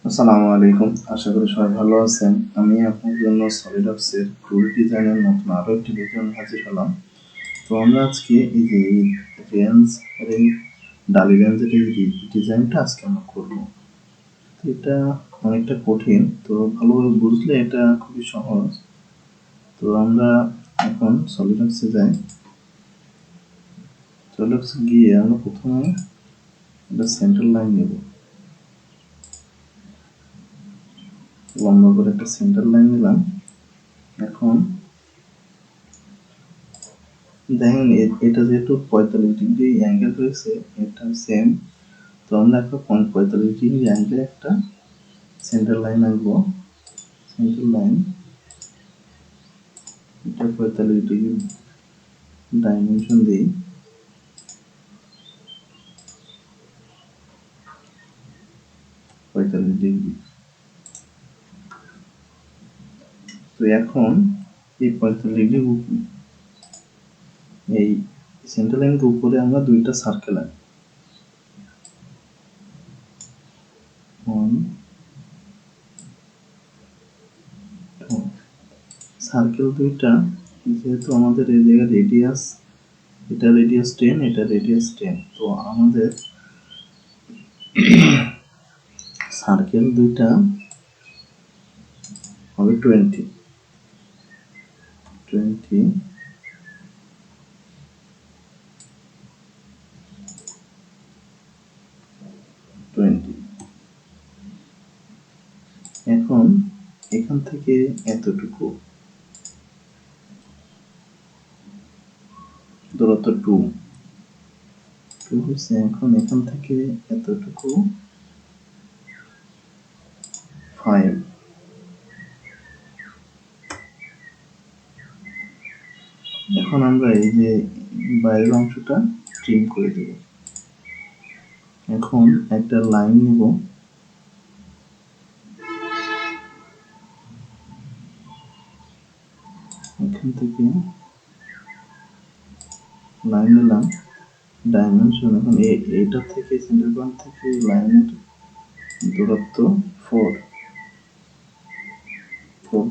আসসালামু আলাইকুম, আশা করি সবাই ভালো আছেন। আমি আপনার জন্য সলিডওয়ার্কসের টুল ডিজাইনের নতুন আরো একটি ভিডিও নিয়ে হাজির হলাম। তো আমরা আজকে এই যে রেঞ্জ ডালি রেঞ্জের এই ডিজাইনটা আজকে আমরা করবো। তো এটা অনেকটা কঠিন, তো ভালোভাবে বুঝলে এটা খুবই সহজ। তো আমরা এখন সলিডওয়ার্কসে যাই। সলিডওয়ার্কসে গিয়ে আমরা প্রথমে একটা সেন্টার লাইন নেব, লম্বা করে একটা সেন্টার লাইন নিলাম। এখন দেখেন এটা যেহেতু 45 ডিগ্রি অ্যাঙ্গেল রয়েছে, এটা সেম। তো আমরা একটা 45 ডিগ্রি অ্যাঙ্গেলে একটা সেন্টার লাইন আঁকবো। সেন্টার লাইন এটা 45 ডিগ্রি ডাইমেনশন দিই। তো এখন এই 45 ডিগ্রি এই সেন্টার লাইনের উপরে আমরা দুইটা সার্কেল আঁকবো। সার্কেল দুইটা, যেহেতু আমাদের এই জায়গায় রেডিয়াস, এটা রেডিয়াস 10, এটা রেডিয়াস 10, তো আমাদের সার্কেল দুইটা হবে 20 20 20। এখন এখান থেকে এতটুকু দূরত্ব 2 হচ্ছে। এখন এখান থেকে এতটুকু 5। এখন আমরা এই যে বাইরের অংশটা ট্রিম করে দেব। এখন একটা লাইন নেব, এখান থেকে লাইন নিলাম, ডাইমেনশন এখন এইটা থেকে সেন্টার পয়েন্ট থেকে লাইনের দূরত্ব 4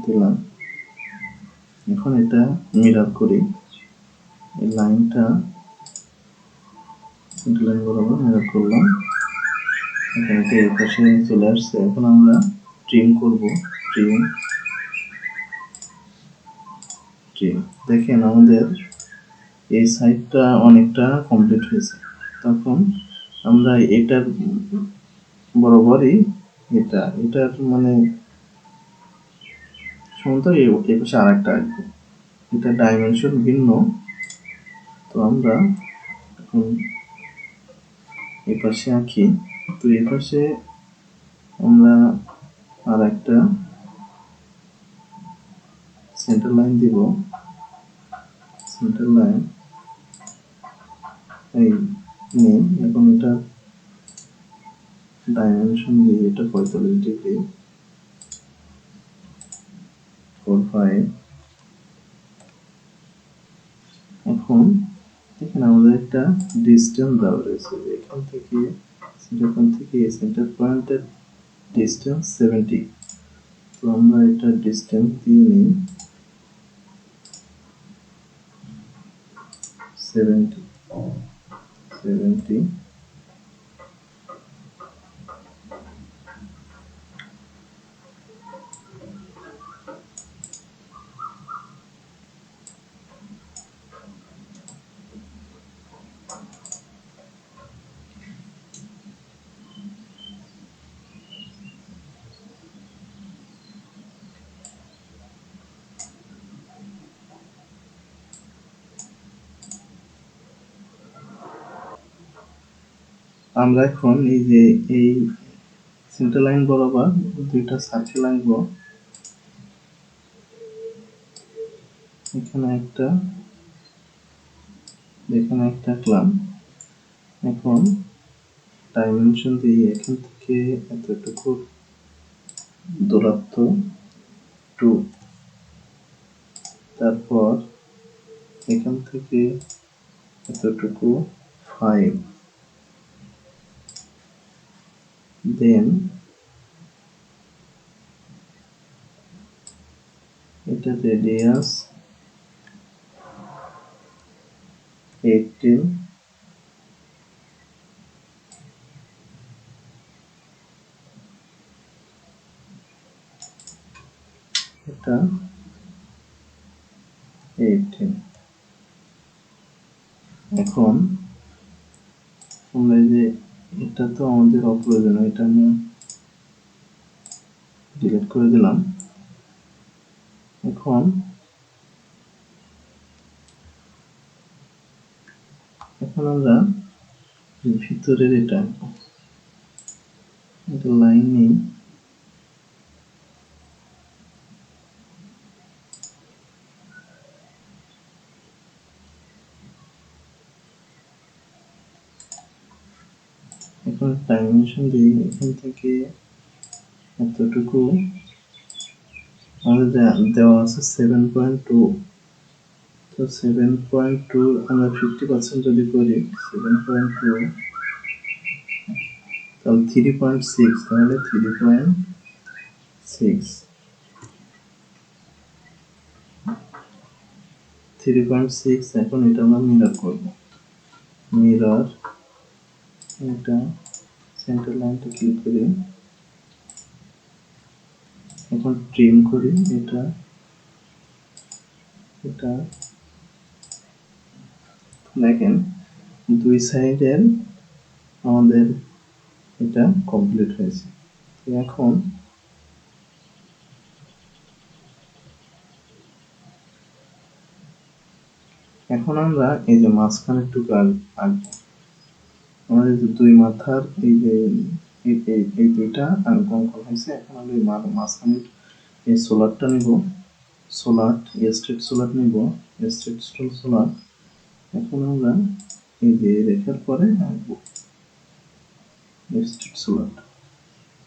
দিলাম। এখন এটা মিরর করি, এই লাইনটা সেন্টার লাইন বরাবর মিরর করলাম। এখন এটা এই পাশে চলে আসছে। এখন আমরা ট্রিম করব। ট্রিম দেখেন আমাদের এই সাইডটা অনেকটা কমপ্লিট হয়েছে। তখন আমরা এটার বরাবরই এটার মানে সমান্তরাল এই পাশে আর একটা আঁকবো। এটা ডাইমেনশন ভিন্ন, তো আমরা এখন এই পাশে আঁকি। তো এই পাশে আমরা আর একটা সেন্টার লাইন দিব। সেন্টার লাইন এই নেই। এখন এটা ডাইমেনশন দিয়ে এটা 45 ডিগ্রি 4 5। এখন এখানে আমাদের একটা ডিসটেন্স দেওয়া রয়েছে, এখান থেকে এই সেন্টার পয়েন্টের ডিসটেন্স 70। তো আমরা এটা ডিসটেন্স দিয়ে নিই 70। আমরা এখন এই যে এই সেন্টার লাইন বরাবর দুইটা সার্কেল আঁকবো। এখানে একটা আঁকলাম। এখন ডাইমেনশন দিয়ে এখান থেকে এতটুকু দূরত্ব 2, তারপর এখান থেকে এতটুকু 5, দেন এটা রেডিয়াস 18, এটা 18। এখন আমরা এই যে এটা তো আমাদের অপ্রয়োজনীয়, এটা আমি ডিলিট করে দিলাম। এখন আমরা ভিতরের এটা লাইন নেই, এখন ডাইমেনশন দিই। এখান থেকে এতটুকু আমাদের দেওয়া আছে 7.2, তো 7.2 আমরা 50% যদি করি 7.2 তাহলে 3.6, তাহলে 3.6। এখন এটা আমরা মিরর করব। মিরর, এটা সেন্টার লাইনটা ক্লিক করি, এখন ট্রিম করি এটা দেখেন দুই সাইডের আমাদের এটা কমপ্লিট হয়েছে। এখন আমরা এই যে মাঝখানে একটু আঁকবো। আমাদের যে দুই মাথার এই যে এই দুইটা অঙ্কন হয়েছে। এখন আমরা এই মাঝখানে এই সোলারটা নিব, সোলার স্ট্রেট সোলার নিব, স্ট্রেট সোলার। এখন আমরা এই যে রেখার পরে আঁকবো স্ট্রেট সোলার।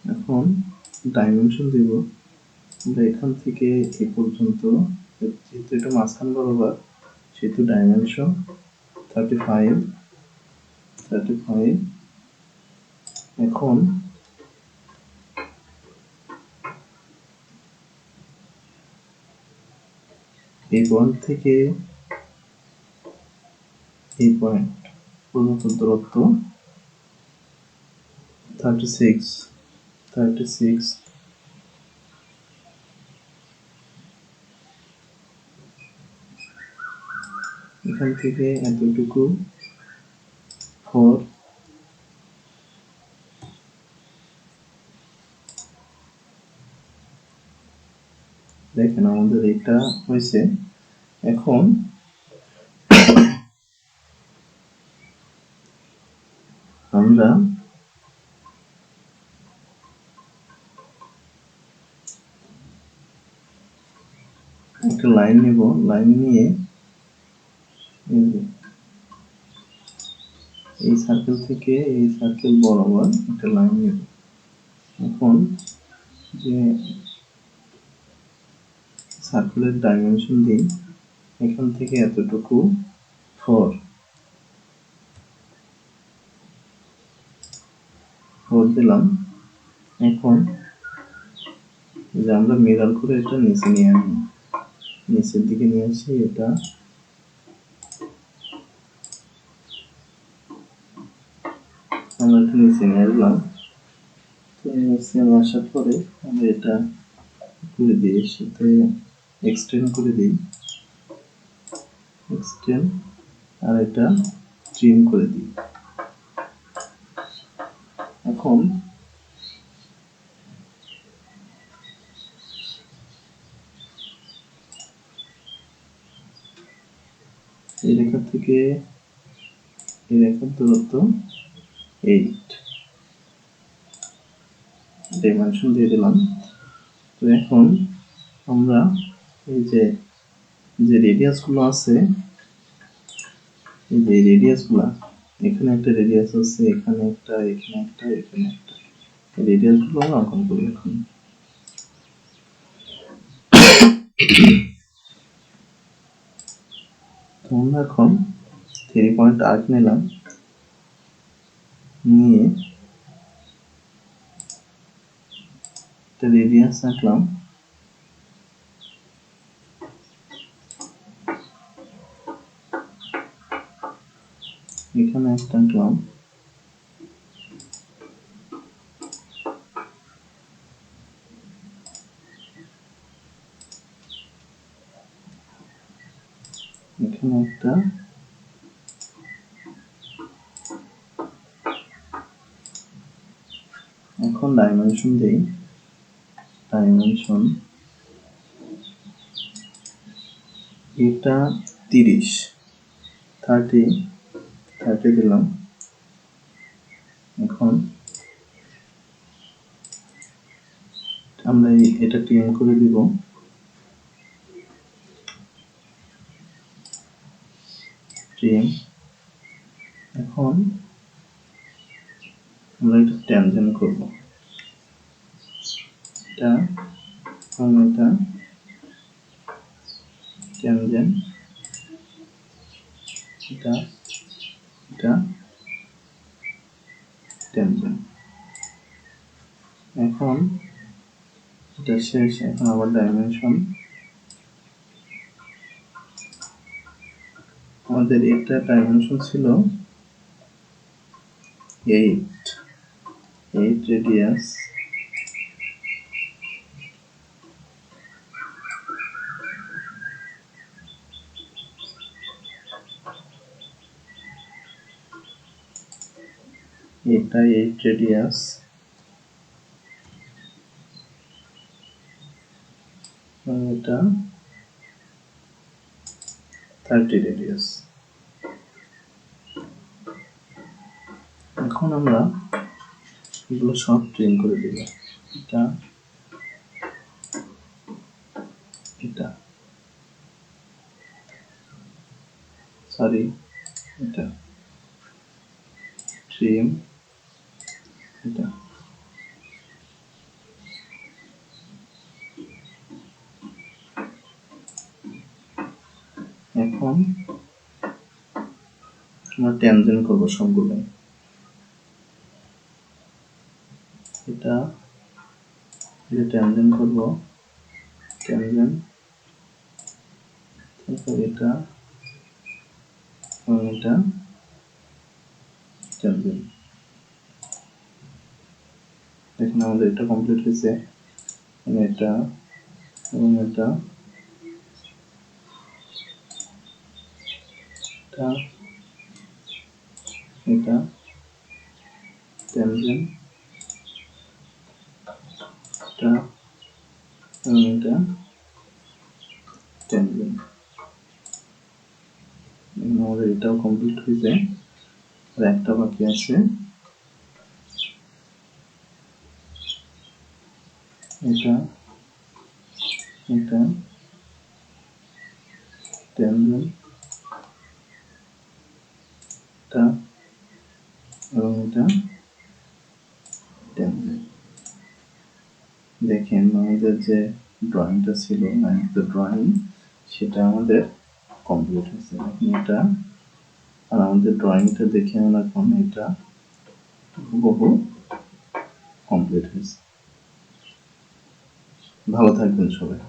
এখন ডাইমেনশন দিব আমরা এখান থেকে এই পর্যন্ত, যেহেতু এটা মাঝখান বরাবর সেহেতু ডাইমেনশন 35। এখন এই পয়েন্ট থেকে এই পয়েন্ট পর্যন্ত দূরত্ব 36। এখান থেকে এতটুকু 4। দেখেন আমাদের এটা হয়েছে। এখন আমরা একটা লাইন নিব, লাইন নিয়ে এই সার্কেল থেকে এই সার্কেল বরাবর একটা লাইন নিব। এখন যে সার্কেলের ডাইমেনশন দিই, এখান থেকে এতটুকু 4 দিলাম। এখন যে আমরা মিরর করে এটা নিচে নিয়ে আসবো, নিচের দিকে নিয়ে আসি। এটা আমরা একটু নিচে নিয়ে আসলাম। তো নিচে আসার পরে আমরা এটা করে দিই, সাথে এক্সটেন্ড করে দিই, এক্সটেন্ড, আর এটা ট্রিম করে দিই। এখন এই রেখা থেকে এই রেখার দূরত্ব 8, ডাইমেনশন দিয়ে দিলাম। তো এখন আমরা এই যে রেডিয়াস গুলো আছে, এই যে রেডিয়াস গুলা, এখানে একটা রেডিয়াস আছে, এখানে একটা, এখানে একটা, এখানে একটা, রেডিয়াস গুলো আমরা অঙ্কন করি। এখন আমরা এখন 3 পয়েন্ট আর্ক নিলাম, নিয়ে একটা রেডিয়াস আঁকলাম। একটা আঁকলাম, এখানে একটা, এখন ডাইমেনশন দেই, ডাইমেনশন এটা 30, 30 দিলাম। এখন আমরা এটা ট্রিম করে দিব, ট্রিম। এখন আমরা এটা ট্যানজেন্ট করব, এটা এবং এটা ট্যানজেন্ট, এটা এটা ট্যানজেন্ট। এখন এটা শেষ, এখন আবার ডাইমেনশন, আমাদের এটা ডাইমেনশন ছিল 8 রেডিয়াস, এটা 8 রেডিয়াস, এবং এটা 30 রেডিয়াস। এখন আমরা এগুলো সব ট্রিম করে দিব, এটা এটা সরি এটা ট্রিম, এটা এখন আমরা ট্যানজেন্ট করব সবগুলো, এটা ট্যানজেন্ট করব, ট্যানজেন্ট, তারপর এটা এবং এটা ট্যানজেন্ট। দেখুন আমাদের এটা কমপ্লিট হয়েছে, এটা এবং এটা এটা ট্যানজেন্ট, এটা এবং এটা ট্যানজেন্ট। আমাদের এটাও কমপ্লিট হয়েছে, আর একটা বাকি আছে, এটা এটা ট্যানজেন্ট, এটা এবং এটা ট্যানজেন্ট। দেখেন আমাদের যে ড্রয়িংটা ছিল, ড্রয়িং, সেটা আমাদের কমপ্লিট হয়েছে। এখন এটা, আর আমাদের ড্রয়িংটা দেখে আমরা এখন এটা হুবহু কমপ্লিট হয়েছে। ভালো থাকবেন সবাই।